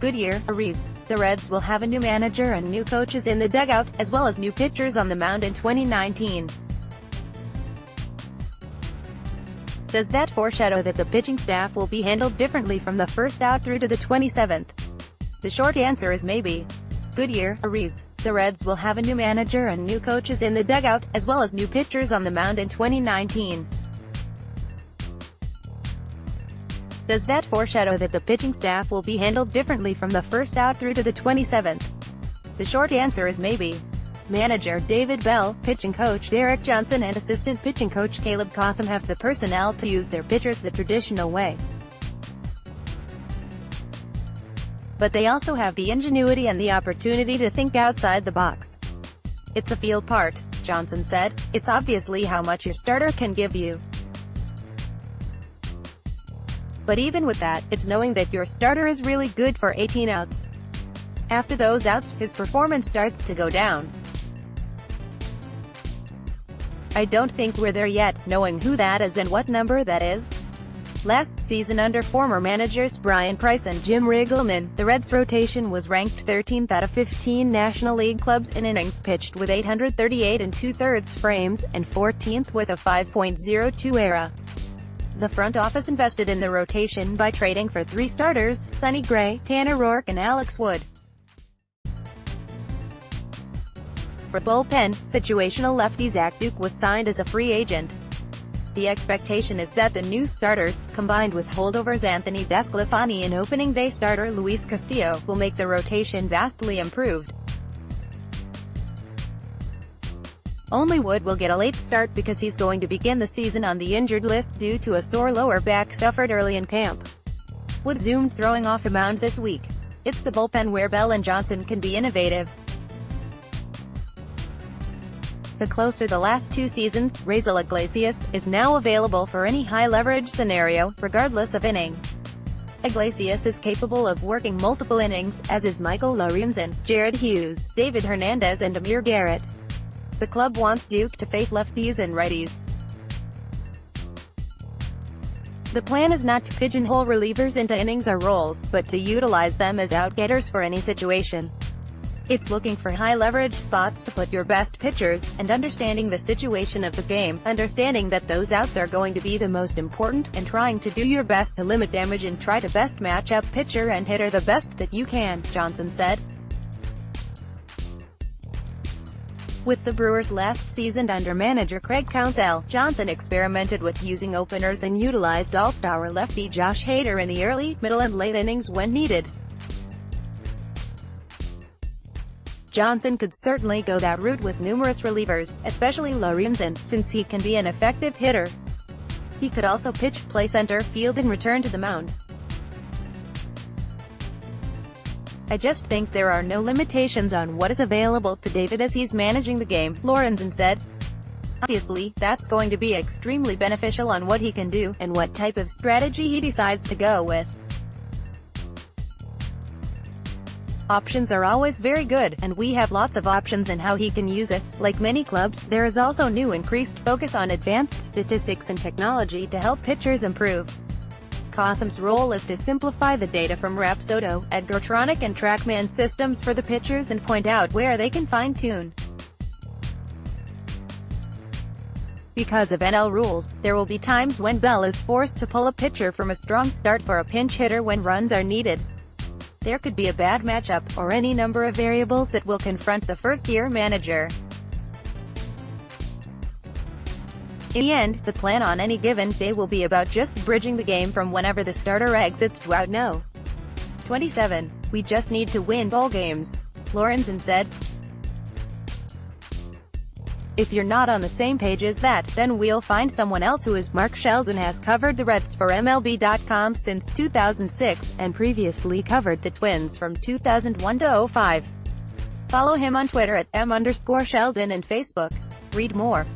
Goodyear, Ariz. The Reds will have a new manager and new coaches in the dugout, as well as new pitchers on the mound in 2019. Does that foreshadow that the pitching staff will be handled differently from the first out through to the 27th? The short answer is maybe. Goodyear, Ariz. The Reds will have a new manager and new coaches in the dugout, as well as new pitchers on the mound in 2019. Does that foreshadow that the pitching staff will be handled differently from the first out through to the 27th? The short answer is maybe. Manager David Bell, pitching coach Derek Johnson and assistant pitching coach Caleb Cotham have the personnel to use their pitchers the traditional way. But they also have the ingenuity and the opportunity to think outside the box. It's a feel part, Johnson said. It's obviously how much your starter can give you. But even with that, it's knowing that your starter is really good for 18 outs. After those outs, his performance starts to go down. I don't think we're there yet, knowing who that is and what number that is. Last season under former managers Brian Price and Jim Riggleman, the Reds' rotation was ranked 13th out of 15 National League clubs in innings pitched with 838 and 2/3 frames, and 14th with a 5.02 ERA. The front office invested in the rotation by trading for 3 starters, Sonny Gray, Tanner Roark and Alex Wood. For bullpen, situational lefty Zach Duke was signed as a free agent. The expectation is that the new starters, combined with holdovers Anthony Desclafani and opening day starter Luis Castillo, will make the rotation vastly improved. Only Wood will get a late start because he's going to begin the season on the injured list due to a sore lower back suffered early in camp. Wood resumed throwing off the mound this week. It's the bullpen where Bell and Johnson can be innovative. The closer the last 2 seasons, Raisel Iglesias, is now available for any high-leverage scenario, regardless of inning. Iglesias is capable of working multiple innings, as is Michael Lorenzen, Jared Hughes, David Hernandez and Amir Garrett. The club wants Duke to face lefties and righties. The plan is not to pigeonhole relievers into innings or roles, but to utilize them as out-getters for any situation. It's looking for high-leverage spots to put your best pitchers, and understanding the situation of the game, understanding that those outs are going to be the most important, and trying to do your best to limit damage and try to best match up pitcher and hitter the best that you can, Johnson said. With the Brewers last season under manager Craig Counsell, Johnson experimented with using openers and utilized all-star lefty Josh Hader in the early, middle and late innings when needed. Johnson could certainly go that route with numerous relievers, especially Lorenzen, since he can be an effective hitter. He could also pitch, play center field and return to the mound. I just think there are no limitations on what is available to David as he's managing the game, Lorenzen said. Obviously, that's going to be extremely beneficial on what he can do, and what type of strategy he decides to go with. Options are always very good, and we have lots of options in how he can use us. Like many clubs, there is also new increased focus on advanced statistics and technology to help pitchers improve. Cotham's role is to simplify the data from Rapsodo, Edgartronic and TrackMan systems for the pitchers and point out where they can fine-tune. Because of NL rules, there will be times when Bell is forced to pull a pitcher from a strong start for a pinch hitter when runs are needed. There could be a bad matchup, or any number of variables that will confront the first-year manager. In the end, the plan on any given day will be about just bridging the game from whenever the starter exits to out no. 27. We just need to win ball games, Lorenzen said. If you're not on the same page as that, then we'll find someone else who is. Mark Sheldon has covered the Reds for MLB.com since 2006, and previously covered the Twins from 2001 to 05. Follow him on Twitter at @M_Sheldon and Facebook. Read more.